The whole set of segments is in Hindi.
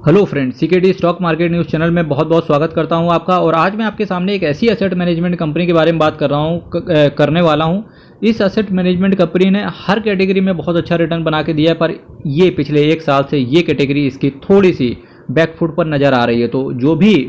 Hello friend, CKD stock market news channel में बहुत बहुत स्वागत करता हूं आपका। और आज मैं आपके सामने एक ऐसी एसेट मैनेजमेंट कंपनी के बारे में बात कर रहा हूं करने वाला हूं। इस एसेट मैनेजमेंट कंपनी ने हर कैटेगरी में बहुत अच्छा रिटर्न बना के दिया है, पर ये पिछले एक साल से ये कैटेगरी इसकी थोड़ी सी बैकफुट पर नज़र आ रही है। तो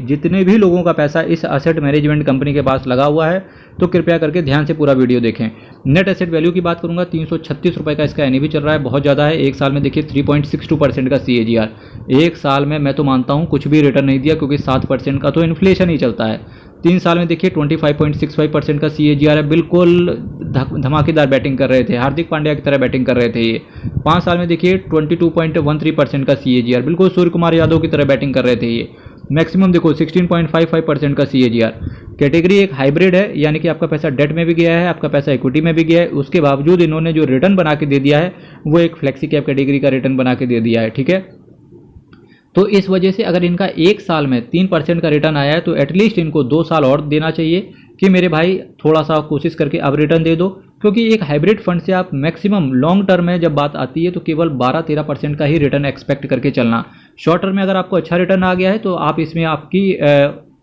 जितने भी लोगों का पैसा इस एसेट मैनेजमेंट कंपनी के पास लगा हुआ है, तो कृपया करके ध्यान से पूरा वीडियो देखें। नेट एसेट वैल्यू की बात करूंगा, 336 रुपये का इसका एनएवी चल रहा है, बहुत ज़्यादा है। एक साल में देखिए 3.62% का CAGR। एक साल में मैं तो मानता हूं कुछ भी रिटर्न नहीं दिया, क्योंकि 7% का तो इन्फ्लेशन ही चलता है। 3 साल में देखिए 25.65% का CAGR है। बिल्कुल धमाकेदार बैटिंग कर रहे थे, हार्दिक पांड्या की तरह बैटिंग कर रहे थे ये। 5 साल में देखिए 22.13% का CAGR, बिल्कुल सूर्य कुमार यादव की तरह बैटिंग कर रहे थे ये। मैक्सिमम देखो 16.55% का CAGR। कैटेगरी एक हाइब्रिड है, यानी कि आपका पैसा डेट में भी गया है, आपका पैसा इक्विटी में भी गया है। उसके बावजूद इन्होंने जो रिटर्न बना के दे दिया है, वो एक फ्लेक्सी कैप कैटेगरी का रिटर्न बना के दे दिया है, ठीक है। तो इस वजह से अगर इनका एक साल में 3% का रिटर्न आया है, तो एटलीस्ट इनको 2 साल और देना चाहिए कि मेरे भाई थोड़ा सा कोशिश करके अब रिटर्न दे दो। क्योंकि एक हाइब्रिड फंड से आप मैक्सिमम लॉन्ग टर्म में जब बात आती है, तो केवल 12-13% का ही रिटर्न एक्सपेक्ट करके चलना। शॉर्ट टर्म में अगर आपको अच्छा रिटर्न आ गया है, तो आप इसमें आपकी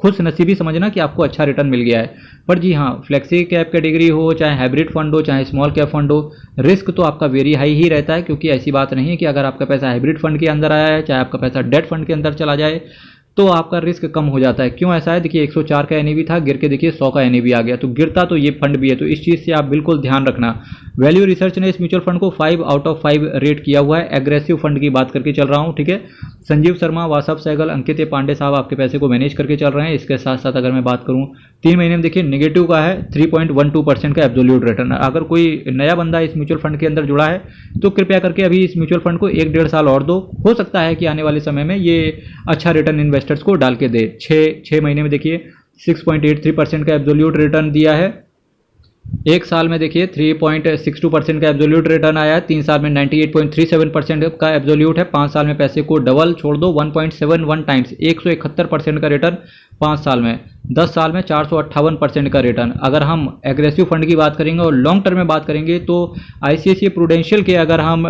खुश नसीबी समझना कि आपको अच्छा रिटर्न मिल गया है। पर जी हाँ, फ्लेक्सी कैप कैटेगरी हो, चाहे हाइब्रिड फंड हो, चाहे स्मॉल कैप फंड हो, रिस्क तो आपका वेरी हाई ही रहता है। क्योंकि ऐसी बात नहीं है कि अगर आपका पैसा हाइब्रिड फंड के अंदर आया है, चाहे आपका पैसा डेट फंड के अंदर चला जाए, तो आपका रिस्क कम हो जाता है। क्यों ऐसा है? देखिए 104 का एनएवी था, गिर के देखिए 100 का एनएवी आ गया, तो गिरता तो ये फंड भी है। तो इस चीज़ से आप बिल्कुल ध्यान रखना। वैल्यू रिसर्च ने इस म्यूचुअल फंड को 5 आउट ऑफ 5 रेट किया हुआ है। एग्रेसिव फंड की बात करके चल रहा हूँ, ठीक है। संजीव शर्मा, वासव सहगल, अंकित पांडे साहब आपके पैसे को मैनेज करके चल रहे हैं। इसके साथ साथ अगर मैं बात करूँ 3 महीने में देखिए नेगेटिव का है 3.12% का एब्सोल्यूट रिटर्न। अगर कोई नया बंदा इस म्यूचुअल फंड के अंदर जुड़ा है, तो कृपया करके अभी इस म्यूचुअल फंड को 1-1.5 साल और दो। हो सकता है कि आने वाले समय में ये अच्छा रिटर्न इन्वेस्टर्स को डाल के दे। 6 महीने में देखिए 6.83% का एब्सोल्यूट रिटर्न दिया है। एक साल में देखिए 3.62% का एब्सोल्यूट रिटर्न आया है। 3 साल में 98.37% का एब्सोल्यूट है। 5 साल में पैसे को डबल छोड़ दो, 1.71 टाइम्स, 171% का रिटर्न 5 साल में। 10 साल में 458% का रिटर्न। अगर हम एग्रेसिव फंड की बात करेंगे और लॉन्ग टर्म में बात करेंगे, तो ICICI प्रूडेंशियल के अगर हम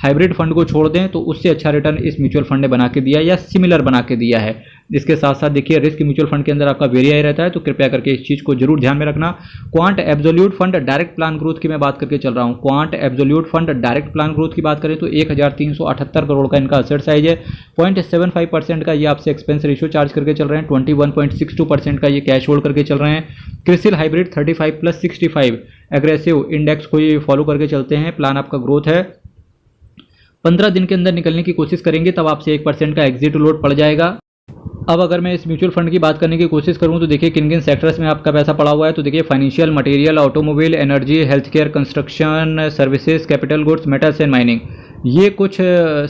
हाइब्रिड फंड को छोड़ दें, तो उससे अच्छा रिटर्न इस म्यूचुअल फंड ने बना के दिया या सिमिलर बना के दिया है। इसके साथ साथ देखिए रिस्क म्यूचुअल फंड के अंदर आपका वेरी हाई रहता है, तो कृपया करके इस चीज़ को जरूर ध्यान में रखना। Quant absolute fund direct plan growth की मैं बात करके चल रहा हूँ। Quant absolute fund direct plan growth की बात करें तो 1378 करोड़ का इनका असेट साइज है। 0.75% का ये आपसे एक्सपेंस रेशियो चार्ज करके चल रहे हैं। 21.62% का ये कैश होल्ड करके चल रहे हैं। क्रिसिल हाइब्रिड 35+65 एग्रेसिव इंडेक्स को ये फॉलो करके चलते हैं। प्लान आपका ग्रोथ है। 15 दिन के अंदर निकलने की कोशिश करेंगे, तब आपसे 1% का एग्जिट लोड पड़ जाएगा। अब अगर मैं इस म्यूचुअल फंड की बात करने की कोशिश करूं, तो देखिए किन किन सेक्टर्स में आपका पैसा पड़ा हुआ है। तो देखिए financial, material, automobile, energy, health care, construction services, capital goods, metals and mining, ये कुछ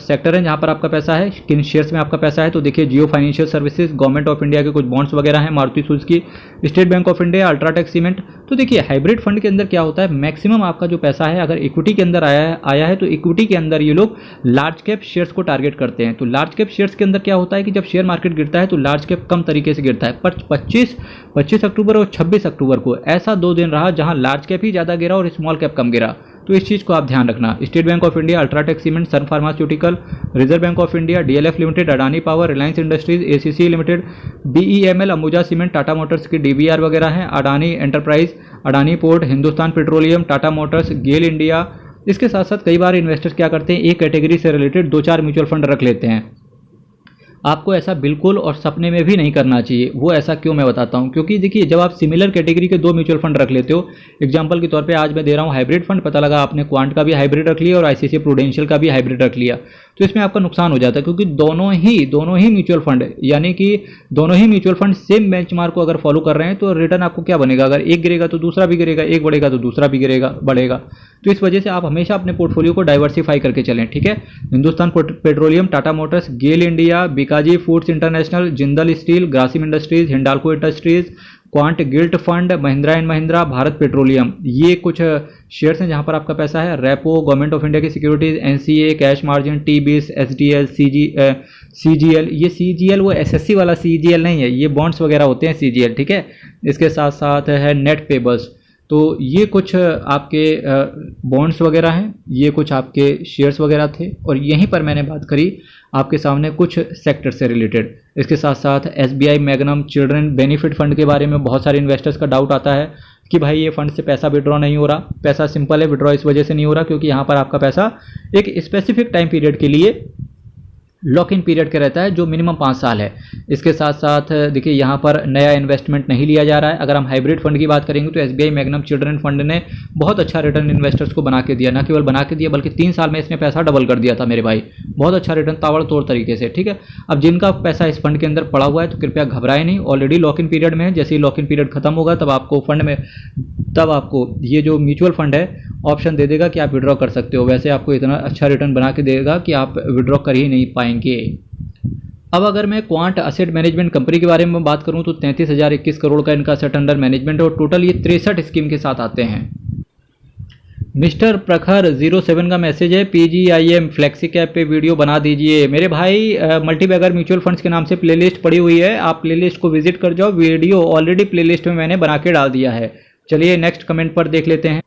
सेक्टर हैं जहां पर आपका पैसा है। किन शेयर्स में आपका पैसा है? तो देखिए Jio financial services, government of India के कुछ बॉन्ड्स वगैरह हैं, Maruti Suzuki, state bank of India, UltraTech cement. तो देखिए हाइब्रिड फंड के अंदर क्या होता है, मैक्सिमम आपका जो पैसा है अगर इक्विटी के अंदर आया है, तो इक्विटी के अंदर ये लोग लार्ज कैप शेयर्स को टारगेट करते हैं। तो लार्ज कैप शेयर्स के अंदर क्या होता है कि जब शेयर मार्केट गिरता है, तो लार्ज कैप कम तरीके से गिरता है। पर 25 अक्टूबर और 26 अक्टूबर को ऐसा 2 दिन रहा जहां लार्ज कैप ही ज़्यादा गिरा और स्मॉल कैप कम गिरा। तो इस चीज़ को आप ध्यान रखना। State bank of India, UltraTech cement, Sun pharmaceutical, reserve bank of India, DLF limited, Adani power, Reliance industries, ACC limited, BEML, Ambuja cement, Tata motors की DBR वगैरह हैं, Adani enterprise, Adani port, Hindustan petroleum, Tata motors, GAIL India. इसके साथ साथ कई बार इन्वेस्टर्स क्या करते हैं, एक कैटेगरी से रिलेटेड 2-4 म्यूचुअल फंड रख लेते हैं। आपको ऐसा बिल्कुल और सपने में भी नहीं करना चाहिए। वो ऐसा क्यों, मैं बताता हूँ। क्योंकि देखिए जब आप सिमिलर कैटेगरी के 2 म्यूचुअल फंड रख लेते हो, एग्जांपल के तौर पे आज मैं दे रहा हूँ हाइब्रिड फंड, पता लगा आपने क्वांट का भी हाइब्रिड रख लिया और ICICI प्रूडेंशियल का भी हाइब्रिड रख लिया, तो इसमें आपका नुकसान हो जाता है। क्योंकि दोनों ही म्यूचुअल फंड, यानी कि दोनों ही म्यूचुअल फंड सेम बेंचमार्क को अगर फॉलो कर रहे हैं, तो रिटर्न आपको क्या बनेगा? अगर एक गिरेगा तो दूसरा भी गिरेगा, एक बढ़ेगा तो दूसरा भी बढ़ेगा। तो इस वजह से आप हमेशा अपने पोर्टफोलियो को डाइवर्सिफाई करके चलें, ठीक है। Hindustan petroleum, Tata motors, GAIL India, Bikaji foods international, Jindal steel, Grasim industries, Hindalco industries, Quant gilt fund, Mahindra and Mahindra, Bharat petroleum, ये कुछ शेयर्स हैं जहां पर आपका पैसा है। रेपो, गवर्नमेंट ऑफ इंडिया की securities, NCA, cash margin, T20, SDL, CGL। ये CGL वो SSC वाला CGL नहीं है, ये बॉन्ड्स वगैरह होते हैं CGL, ठीक है। इसके साथ साथ है नेट पेबल्स। तो ये कुछ आपके बॉन्ड्स वगैरह हैं, ये कुछ आपके शेयर्स वगैरह थे, और यहीं पर मैंने बात करी आपके सामने कुछ सेक्टर से रिलेटेड। इसके साथ साथ SBI magnum children benefit fund के बारे में बहुत सारे इन्वेस्टर्स का डाउट आता है कि भाई ये फंड से पैसा विड्रॉ नहीं हो रहा। पैसा सिंपल है, विड्रॉ इस वजह से नहीं हो रहा क्योंकि यहाँ पर आपका पैसा एक स्पेसिफिक टाइम पीरियड के लिए लॉक इन पीरियड का रहता है जो मिनिमम 5 साल है। इसके साथ साथ देखिए यहाँ पर नया इन्वेस्टमेंट नहीं लिया जा रहा है। अगर हम हाइब्रिड फंड की बात करेंगे तो SBI मैग्नम चिल्ड्रन फंड ने बहुत अच्छा रिटर्न इन्वेस्टर्स को बना के दिया, न केवल बना के दिया बल्कि 3 साल में इसने पैसा डबल कर दिया था मेरे भाई। बहुत अच्छा रिटर्न ताबड़तोड़ तरीके से, ठीक है। अब जिनका पैसा इस फंड के अंदर पड़ा हुआ है तो कृपया घबराए नहीं, ऑलरेडी लॉक इन पीरियड में है। जैसे ही लॉक इन पीरियड खत्म होगा तब आपको ये जो म्यूचुअल फंड है ऑप्शन दे देगा कि आप विड्रॉ कर सकते हो। वैसे आपको इतना अच्छा रिटर्न बना के देगा कि आप विड्रॉ कर ही नहीं पाएंगे। अब अगर मैं क्वांट असेट मैनेजमेंट कंपनी के बारे में बात करूं तो 33,021 करोड़ का इनका असेट अंडर मैनेजमेंट है और टोटल ये 63 स्कीम के साथ आते हैं। मिस्टर प्रखर 07 का मैसेज है, PGIM फ्लेक्सी कैप पे वीडियो बना दीजिए। मेरे भाई मल्टीबैगर म्यूचुअल फंड्स के नाम से प्लेलिस्ट पड़ी हुई है, आप प्लेलिस्ट को विजिट कर जाओ। वीडियो ऑलरेडी प्लेलिस्ट में मैंने बना के डाल दिया है। चलिए नेक्स्ट कमेंट पर देख लेते हैं।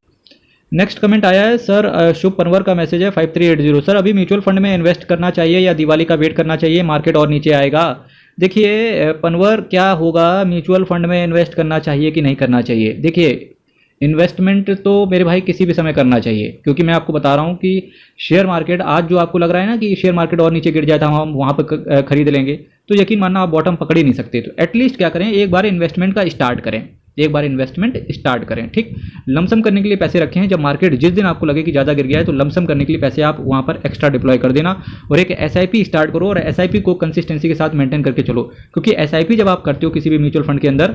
नेक्स्ट कमेंट आया है सर, शुभ पनवर का मैसेज है 5380। सर अभी म्यूचुअल फंड में इन्वेस्ट करना चाहिए या दिवाली का वेट करना चाहिए, मार्केट और नीचे आएगा? देखिए पनवर, क्या होगा, म्यूचुअल फंड में इन्वेस्ट करना चाहिए कि नहीं करना चाहिए? देखिए इन्वेस्टमेंट तो मेरे भाई किसी भी समय करना चाहिए, क्योंकि मैं आपको बता रहा हूँ कि शेयर मार्केट आज जो आपको लग रहा है ना कि शेयर मार्केट और नीचे गिर जाए तो हम वहाँ पर खरीद लेंगे, तो यकीन मानना आप बॉटम पकड़ ही नहीं सकते। तो एटलीस्ट क्या करें, एक बार इन्वेस्टमेंट का स्टार्ट करें, एक बार इन्वेस्टमेंट स्टार्ट करें, ठीक। लमसम करने के लिए पैसे रखे हैं, जब मार्केट जिस दिन आपको लगे कि ज़्यादा गिर गया है तो लमसम करने के लिए पैसे आप वहाँ पर एक्स्ट्रा डिप्लॉय कर देना और एक SIP स्टार्ट करो और SIP को कंसिस्टेंसी के साथ मेंटेन करके चलो। क्योंकि SIP जब आप करते हो किसी भी म्यूचुअल फंड के अंदर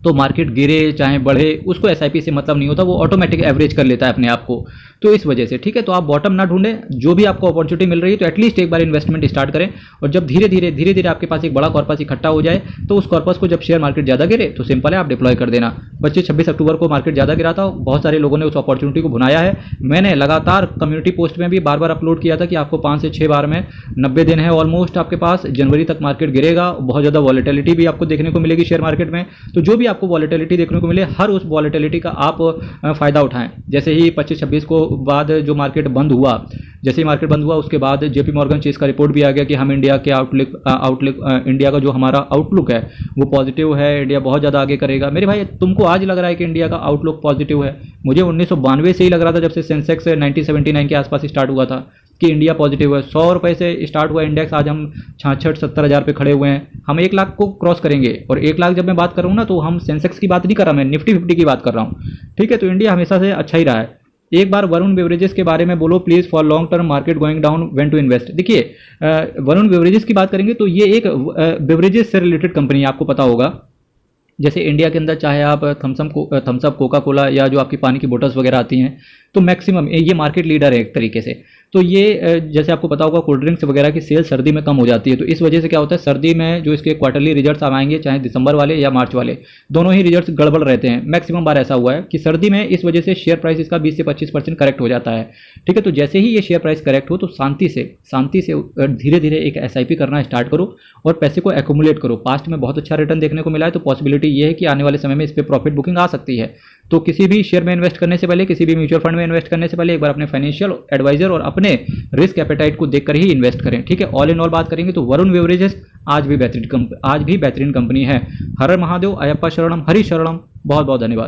तो मार्केट गिरे चाहे बढ़े उसको SIP से मतलब नहीं होता, वो ऑटोमेटिक एवरेज कर लेता है अपने आप को। तो इस वजह से, ठीक है, तो आप बॉटम ना ढूंढें, जो भी आपको अपॉर्चुनिटी मिल रही है तो एटलीस्ट एक बार इन्वेस्टमेंट स्टार्ट करें और जब धीरे धीरे आपके पास एक बड़ा कॉर्पस इकट्ठा हो जाए तो उस कॉर्पस को जब शेयर मार्केट ज़्यादा गिरे तो सिंपल है, आप डिप्लॉय कर देना। 25-26 अक्टूबर को मार्केट ज़्यादा गिरा था, बहुत सारे लोगों ने उस अपॉर्चुनिटी को भुनाया है। मैंने लगातार कम्युनिटी पोस्ट में भी बार बार अपलोड किया था कि आपको 5 से 6 बार में 90 दिन है ऑलमोस्ट आपके पास, जनवरी तक मार्केट गिरेगा, बहुत ज़्यादा वॉलेटिलिटी भी आपको देखने को मिलेगी शेयर मार्केट में। तो जो भी आपको वॉलेटिलिटी देखने को मिले, हर उस वॉलेटिलिटी का आप फ़ायदा उठाएं। जैसे ही 25-26 को बाद जो मार्केट बंद हुआ, जैसे ही मार्केट बंद हुआ उसके बाद JP मॉर्गन चेस का रिपोर्ट भी आ गया कि हम इंडिया के आउटलुक इंडिया का जो हमारा आउटलुक है वो पॉजिटिव है, इंडिया बहुत ज़्यादा आगे करेगा। मेरे भाई तुमको आज लग रहा है कि इंडिया का आउटलुक पॉजिटिव है? मुझे 1992 से ही लग रहा था, जब से सेंसेक्स 1979 के आसपास स्टार्ट हुआ था कि इंडिया पॉजिटिव है। 100 रुपये से स्टार्ट हुआ इंडेक्स, आज हम 66-70 हज़ार पे खड़े हुए हैं। हम 1 लाख को क्रॉस करेंगे और 1 लाख जब मैं बात कर रहा हूँ ना तो हम सेंसेक्स की बात नहीं कर रहा, मैं निफ्टी 50 की बात कर रहा हूँ, ठीक है। तो इंडिया हमेशा से अच्छा ही रहा है। एक बार वरुण बेवरेजेस के बारे में बोलो please, for long term market going down when to invest. देखिए वरुण बेवरेजेस की बात करेंगे तो ये एक बेवरेजेस से रिलेटेड कंपनी है, आपको पता होगा। जैसे इंडिया के अंदर चाहे आप थम्सअप कोका कोला या जो आपकी पानी की बोटल्स वगैरह आती हैं तो मैक्सिमम ये मार्केट लीडर है एक तरीके से। तो ये जैसे आपको पता होगा कोल्ड ड्रिंक्स वगैरह की सेल सर्दी में कम हो जाती है, तो इस वजह से क्या होता है, सर्दी में जो इसके क्वार्टरली रिजल्ट्स आएंगे चाहे दिसंबर वाले या मार्च वाले, दोनों ही रिजल्ट्स गड़बड़ रहते हैं। मैक्सिमम बार ऐसा हुआ है कि सर्दी में इस वजह से शेयर प्राइस इसका 20 से 25% करेक्ट हो जाता है, ठीक है। तो जैसे ही ये शेयर प्राइस करेक्ट हो तो शांति से धीरे धीरे एक SIP करना स्टार्ट करो और पैसे को एक्यूमुलेट करो। पास्ट में बहुत अच्छा रिटर्न देखने को मिला है, तो पॉसिबिलिटी ये है कि आने वाले समय में इस पर प्रॉफिट बुकिंग आ सकती है। तो किसी भी शेयर में इन्वेस्ट करने से पहले, किसी भी म्यूचुअल फंड में इन्वेस्ट करने से पहले एक बार अपने फाइनेंशियल एडवाइजर और अपने रिस्क एपेटाइट को देखकर ही इन्वेस्ट करें, ठीक है। ऑल इन ऑल बात करेंगे तो वरुण बेवरेजेस आज भी बेहतरीन कंपनी है। हर हर महादेव, अयप्पा शरणम, हरि शरणम। बहुत बहुत धन्यवाद।